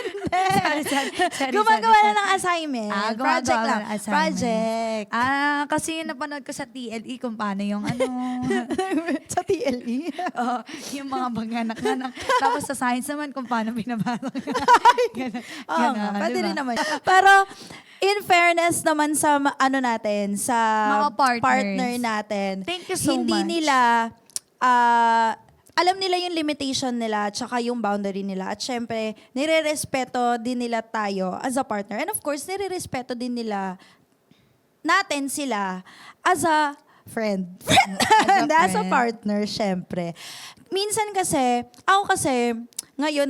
Gumagawa na ng assignment. Gumagawa Project lang. ng assignment. Project. Kasi yung napanood ko sa TLE kung paano yung Sa TLE. yung mga banganak-anak. Tapos sa science naman kung paano binabasa. Ganun. Oo Yan nga, nga, pwede diba? rin naman. Pero, in fairness naman sa, natin, sa Mga partners. partner natin, Thank you so hindi much. nila, alam nila yung limitation nila, tsaka yung boundary nila. At syempre, nire-respeto din nila tayo as a partner. And of course, nire-respeto din nila natin sila as a friend. And as a friend. partner, syempre. Minsan kasi, ako kasi, ngayon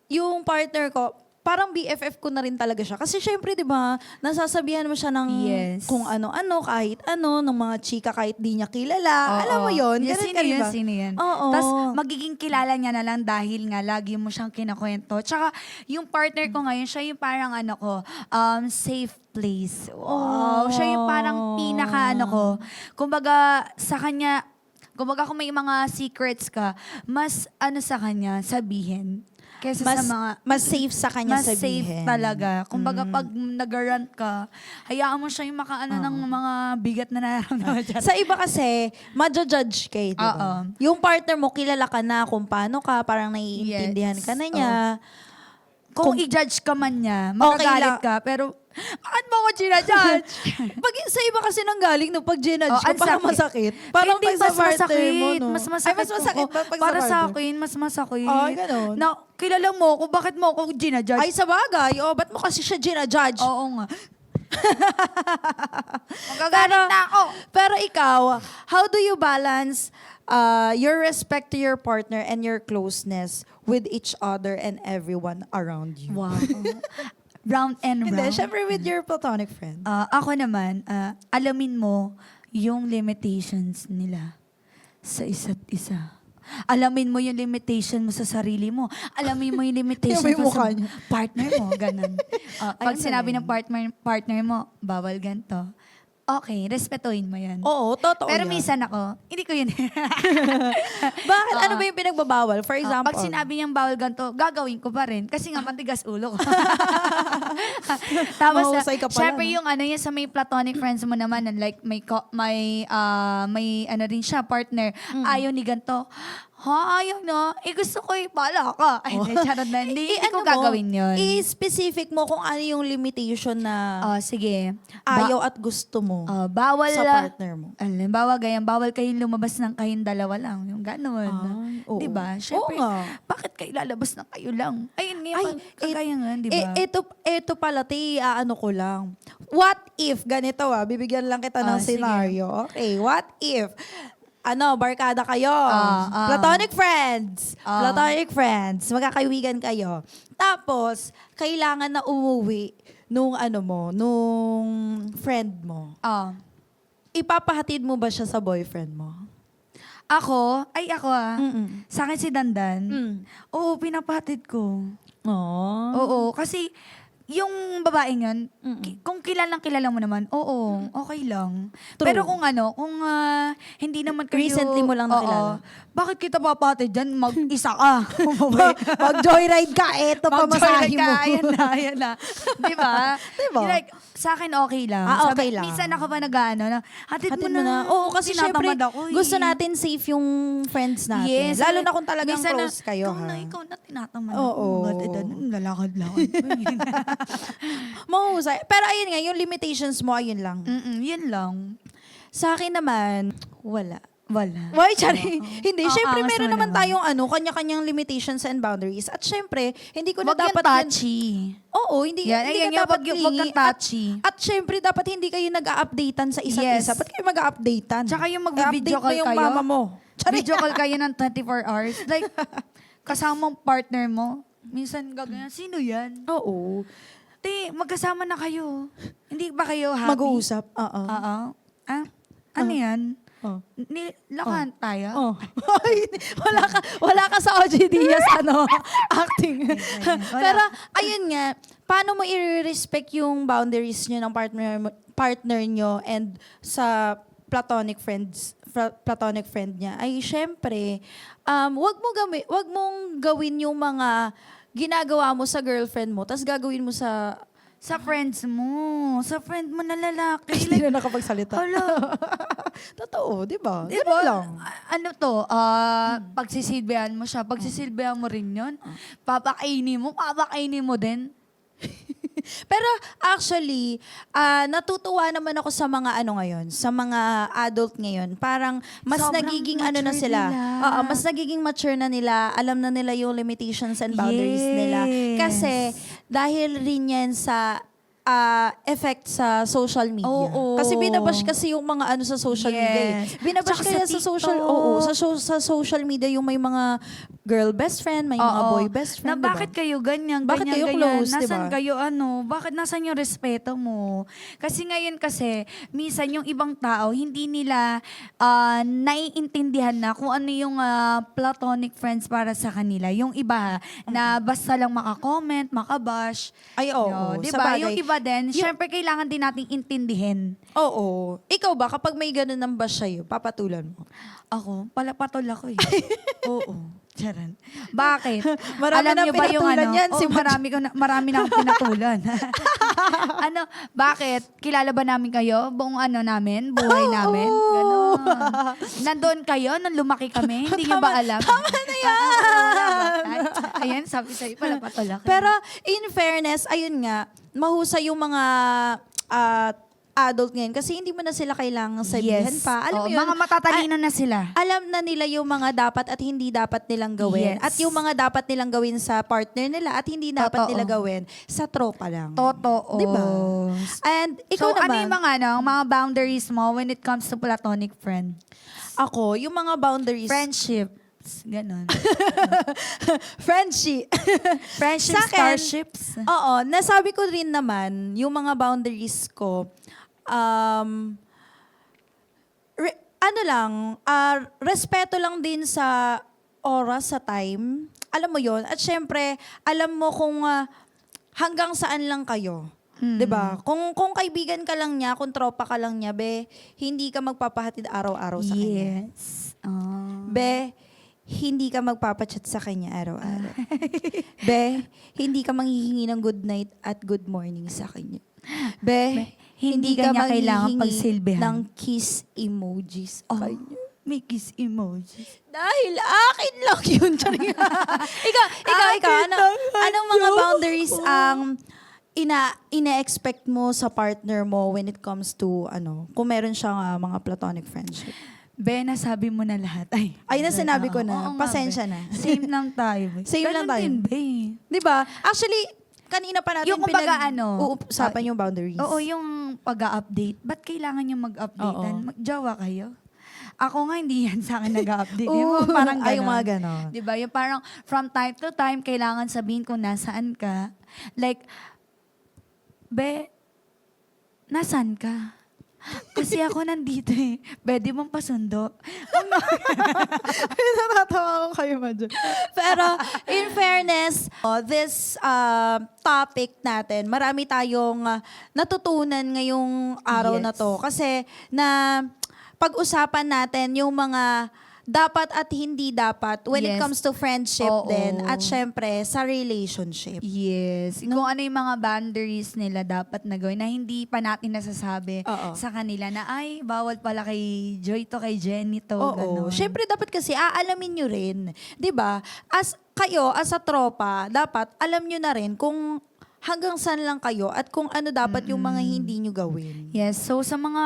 yung partner ko, parang BFF ko na rin talaga siya. Kasi syempre, di ba, nasasabihan mo siya ng Yes. kung ano-ano, kahit ano, ng mga chika kahit di niya kilala. Oo. Alam mo yun? Yes, Ganun sino ka, di yun? ba? Sino yun? Oo. Tapos, magiging kilala niya na lang dahil nga lagi mo siyang kinakwento. Tsaka, yung partner ko ngayon, siya yung parang safe place. Wow. Siya yung parang ko. Kumbaga, sa kanya, kung may mga secrets ka, mas sa kanya, sabihin. Kesa sa mga... mas safe sa kanya mas sabihin. safe talaga. Kumbaga, pag nag-rant ka, hayaan mo siya yung ng mga bigat na nararamdaman dyan. Sa iba kasi, ma-judge kayo, di ba? Oo. Yung partner mo, kilala ka na kung paano ka, parang naiintindihan Yes. ka na niya. Kung i-judge ka man niya, Okay lang. magagalit ka, pero bakit mo ako ginajudge? Pag sa iba kasi nanggaling no, pag ginudge Oh, ka, ang parang sakit. masakit. Parang Hindi, pag sa mas partner masakit. mo, no? Mas Ay, masakit. mas masakit ba pag para sa sa partner? akin, mas masakit. Ay, ganun. Na, kilala mo ako, bakit mo ako ginajudge? Ay, sa bagay. Oh, ba't mo kasi siya ginudge? Oo nga. Magagalit na ako. Pero ikaw, how do you balance your respect to your partner and your closeness with each other and everyone around you? Wow. Round and Hindi, round. syempre with your platonic friend. Ako naman, alamin mo yung limitations nila sa isa't isa. Alamin mo yung limitation mo sa sarili mo. Alamin mo yung limitation Yung may mo mukha sa niya. partner mo. Ganun. Pag Ayun sinabi na ng partner mo, bawal ganito. Okay, respetuhin mo yan. Oo, totoo Pero yan. minsan ako, hindi ko yun. Bakit? Ano ba yung pinagbabawal? For example. Pag sinabi niyang bawal ganito, gagawin ko pa rin. Kasi nga matigas ulo ko. Tapos, Mahusay ka pala, syempre no? yung yan sa may platonic friends mo naman, like may rin siya, partner, ayaw ni ganito. Ayaw na. Gusto ko bala ka. Ay, hindi, charot na. Hindi mo, ko gagawin yun. I-specific mo kung ano yung limitation na Sige. ayaw at gusto mo Bawal sa partner mo. Halimbawa, bawal kayong lumabas ng kayong dalawa lang. Yung gano'n. Oo. Diba? Syempre, Oo nga. bakit kayo lalabas ng kayo lang? Ayun nga, Ay, kagaya nga, diba? Ito pala, ano ko lang. What if, ganito bibigyan lang kita ng Sige. scenario. Okay, what if, barkada kayo. Platonic friends. Platonic friends. Magkakaibigan kayo. Tapos, kailangan na umuwi nung friend mo. Ipapahatid mo ba siya sa boyfriend mo? Ako, Mm-mm. sa akin si Dandan. Mm. Oo, pinapahatid ko. Oh. Oo, kasi yung babaeng yun, Mm-mm. kung kilala mo naman, oo, okay lang. True. Pero kung kung hindi naman kayo... Recently mo lang nakilala. Bakit kita papatid dyan? Mag-isa ka. Mag-joyride ka, eto pamasahe mo. Ayan na. Diba? Diba? Like, sa akin okay lang. Okay lang. Minsan ako pa hatid Hatid mo na. Oo, kasi syempre, Tinatamad ako eh. gusto natin safe yung friends natin. Yes. Lalo na kung talagang Minsan close kayo. Ikaw na tinatamad Oo. ako. Lalakad-lakad. Mahusay. Pero ayun nga, yung limitations mo, ayun lang. Yun lang. Sa akin naman, wala. Wala. Why, Chari? Hindi. Syempre, angas meron mo naman naman. tayong kanya-kanyang limitations and boundaries. At syempre, hindi ko na Wag yung dapat... touchy. Oo, hindi, Yan, hindi ayan ka yung dapat wag clingy. kang touchy. At syempre, dapat hindi kayo nag-a-updatean sa isa't Yes. isa. Ba't kayo mag-a-updatean? Tsaka yung mag-video I-update mo call yung kayo. mama mo. Chari. Video call kayo ng 24 hours. Like, kasamang partner mo. Minsan gagawin, sino yan? Oo. Magkasama na kayo. Hindi ba kayo happy? Mag-uusap. Oo. Oo. Ano yan? Oh. Lakan tayo? Oh. Ay, wala ka sa OG Diaz, acting. Wala. Pero, ayun nga, paano mo i-respect yung boundaries nyo ng partner nyo and sa platonic friend niya? Ay, syempre, wag mong gawin yung mga ginagawa mo sa girlfriend mo, tapos gagawin mo sa Sa friends mo. Sa friend mo na lalaki. Hindi na nakapagsalita. Hala. Totoo, di ba? Diba? Ganun lang. Ano to? Pagsisilbihan mo siya. Pagsisilbihan mo rin yun. Papakainin mo din. Pero actually, natutuwa naman ako sa mga ano ngayon, sa mga adult ngayon. Parang mas Sobrang nagiging ano na mature sila. nila. Oo, mas nagiging mature na nila. Alam na nila yung limitations and boundaries nila. Yes. Kasi dahil rin yan sa effect sa social media. Oo. Kasi binabash kasi yung mga ano sa social media. Yes. Binabash Tsaka kaya sa sa social, TikTok. sa social media yung may mga girl best friend, may mga Oo. boy best Na friend, diba? bakit kayo ganyan, Bakit ganyan, kayo ganyan? close, diba? Nasaan kayo bakit nasan yung respeto mo? Kasi ngayon kasi, minsan yung ibang tao, hindi nila naiintindihan na kung ano yung platonic friends para sa kanila. Yung iba, na basta lang makakomment, makabash. Ay, oo. Di Sa ba? bagay. Yung iba din, syempre kailangan din nating intindihin. Oo. Ikaw ba, kapag may ganun ng bash sa'yo, papatulan mo? Ako, palapatol ako eh. Oo. Charan. Bakit? Marami Alam nang niyo ba yung pinatulan yan, si Oo, marami na akong pinatulan. Bakit? Kilala ba namin kayo? Buong namin? Buhay namin? Ganon. Nandoon kayo nung lumaki kami? Hindi niyo ba alam? Tama na yan! Ayan, sabi sa'yo, palapatol ako. Pero in fairness, ayun nga, mahusay yung mga adult ngayon kasi hindi mo na sila kailangang sabihan pa. Alam mo yun, mga matatalino na sila. alam na nila yung mga dapat at hindi dapat nilang gawin. Yes. At yung mga dapat nilang gawin sa partner nila at hindi dapat Totoo. nila gawin sa tropa lang. Totoo. Diba? And ikaw So, ano naman, yung mga boundaries mo when it comes to platonic friend? ako, yung mga boundaries, Friendships. Ganon. friendship. Friendship, Sa akin, starships. Oo, nasabi ko rin naman, yung mga boundaries ko, respeto lang din sa oras, sa time. Alam mo yon. At syempre, alam mo kung hanggang saan lang kayo. 'Di ba? Kung kaibigan ka lang niya, kung tropa ka lang niya, be, hindi ka magpapahatid araw-araw sa kanya. Yes. Oh. Be, hindi ka magpapachat sa kanya araw-araw. Be, hindi ka manghihingi ng good night at good morning sa kanya. Be, hindi ka niya kailangan pagsilbihan. ng kiss emojis sa kanya. May kiss emoji. Dahil akin lang yun. ikaw, anong mga boundaries ang ina-expect mo sa partner mo when it comes to, kung meron siyang mga platonic friendship? Be, nasabi mo na lahat. Ay, sinabi ko na. Oo nga, Pasensya be. na. Same lang tayo. Be. Same lang Ganun tayo. din, be. Di ba? Actually, kanina pa natin Yung kumbaga, uusapan yung boundaries. Oo, yung pag-update. Ba't kailangan yung mag-update? Oo. Mag-jowa kayo? Ako nga, hindi yan sa akin nag-update. Oo, Yung parang ay, yung ganon. mga ganon. Diba? Yung parang from time to time, kailangan sabihin kung nasaan ka. Like, be, nasaan ka? Kasi ako nandito eh. Pwede mong pasundo. Natatawa ko kayo, Madjo. Pero, in fairness, this topic natin, marami tayong natutunan ngayong araw Yes. na to. Kasi, pag-usapan natin yung mga dapat at hindi dapat when it Yes. comes to friendship Oo. din at syempre sa relationship. Yes. Kung ano yung mga boundaries nila dapat na gawin na hindi pa natin nasasabi Oo. sa kanila na ay, bawal pala kay Joy to, kay Jenny to. Oo. ganon. Syempre dapat kasi aalamin nyo rin. 'Di ba? As a tropa, dapat alam nyo na rin kung hanggang saan lang kayo at kung ano dapat yung mga hindi nyo gawin. Yes. So, sa mga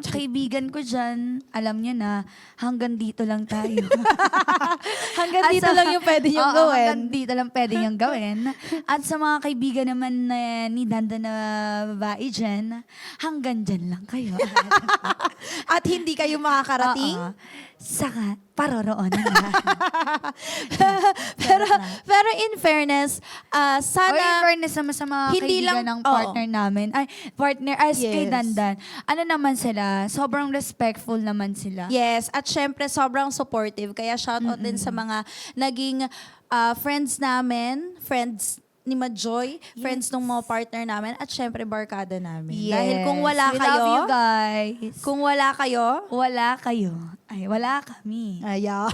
kaibigan ko dyan, alam nyo na, hanggang dito lang tayo. Hanggang At dito sa- lang yung pwede nyo Oo, gawin. hanggang dito lang pwede niyong gawin. At sa mga kaibigan naman ni Danda na babae dyan, hanggang dyan lang kayo. At hindi kayo makakarating. Oo. Saka, paroroonan na. Pero in fairness, Or in sana fairness naman sa mga hindi kaibigan lang- ng partner namin. Ay, partner, as kay Yes. Dandan. Ano naman sila? Sobrang respectful naman sila. yes, at syempre sobrang supportive. Kaya shoutout din sa mga naging friends namin, friends ni Majoy, friends ng mga partner namin, at syempre barkada namin. Yes. Dahil kung wala We kayo, love you guys. kung wala kayo, Wala kayo. Ay, wala kami. ayan.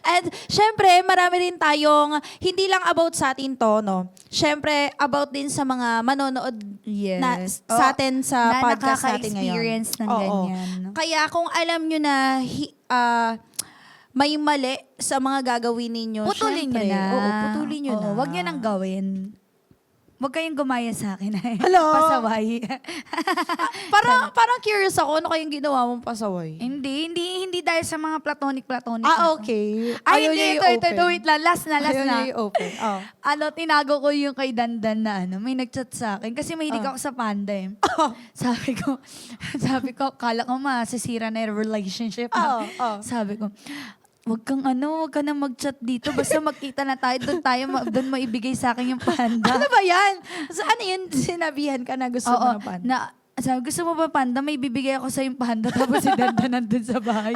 And syempre, marami rin tayong, hindi lang about sa atin to, no? Syempre, about din sa mga manonood Yes. sa atin sa na podcast natin ngayon. nakaka-experience ng Oo. ganyan. Kaya kung alam nyo na may mali sa mga gagawin ninyo, Putulin nyo syempre, na. Oo, putulin nyo na. Wag nyo nang gawin. Huwag kayong gumaya sa akin. Hello? Pasaway. Parang curious ako, ano kayong ginawa mong pasaway? hindi dahil sa mga platonic. Okay. Ay, Ayaw hindi, niyo ito, wait lang. Last na. Ayaw niyo i-open. Oh. Tinago ko yung kay Dandan na may nagchat sa akin. Kasi mahilig ako sa panda eh. Sabi ko, kala ko masisira na yung relationship. Sabi ko, wag ka na mag-chat dito. Basta magkita na tayo, doon mo ibigay sa akin yung panda. Ano ba yan? So, ano yun? Sinabihan ka na gusto mo ng panda? Sabi, gusto mo ba panda? May bibigay ako sa yung panda. Tapos si Danda nandun sa bahay.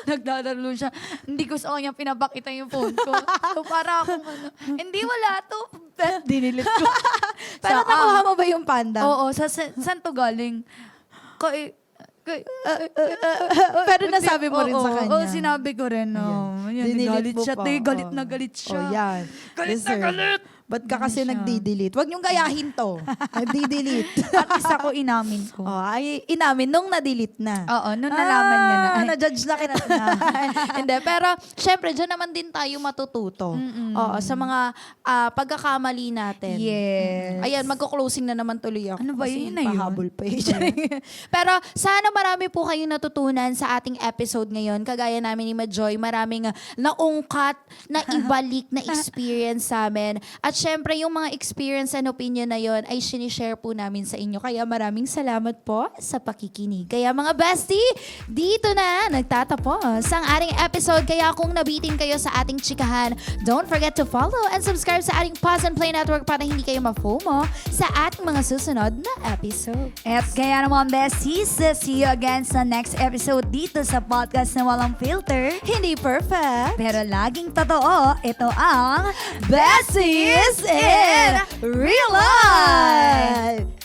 Naglalaro siya. Hindi ko sa kanya pinapakita yung phone ko. So, para akong hindi wala to. Dinilit ko. Pero nakuha mo ba yung panda? Oo, saan to galing? Pero nasabi mo rin sa kanya. Oo, sinabi ko rin. Dinilit Galit mo siya. pa. Galit na galit siya. Oh, yan. Galit na Deserve. galit. Ba't ka kasi siya. nagdi-delete? Huwag niyong gayahin to. Nagdi-delete. At least ako inamin ko. Ay, inamin nung na-delete na. Oo, nung nalaman niya na. Na-judge na kita na. Hindi, pero syempre, dyan naman din tayo matututo. Oo, sa mga pagkakamali natin. Yes. Ayan, magko-closing na naman tuloy ako. Ano ba kasi yun na yun? pahabol pa yun. Pero sana marami po kayong natutunan sa ating episode ngayon. Kagaya namin ni Majoy, maraming naungkat, na ibalik na experience sa amin. At syempre, yung mga experience and opinion na yon ay sinishare po namin sa inyo. Kaya maraming salamat po sa pakikinig. Kaya mga bestie, dito na nagtatapos ang ating episode. Kaya kung nabitin kayo sa ating chikahan, don't forget to follow and subscribe sa ating Pause and Play Network para hindi kayo ma-FOMO sa ating mga susunod na episode. At kaya naman, besties, see you again sa next episode dito sa podcast na walang filter. Hindi perfect, Pero laging totoo, ito ang Besties in Real Life!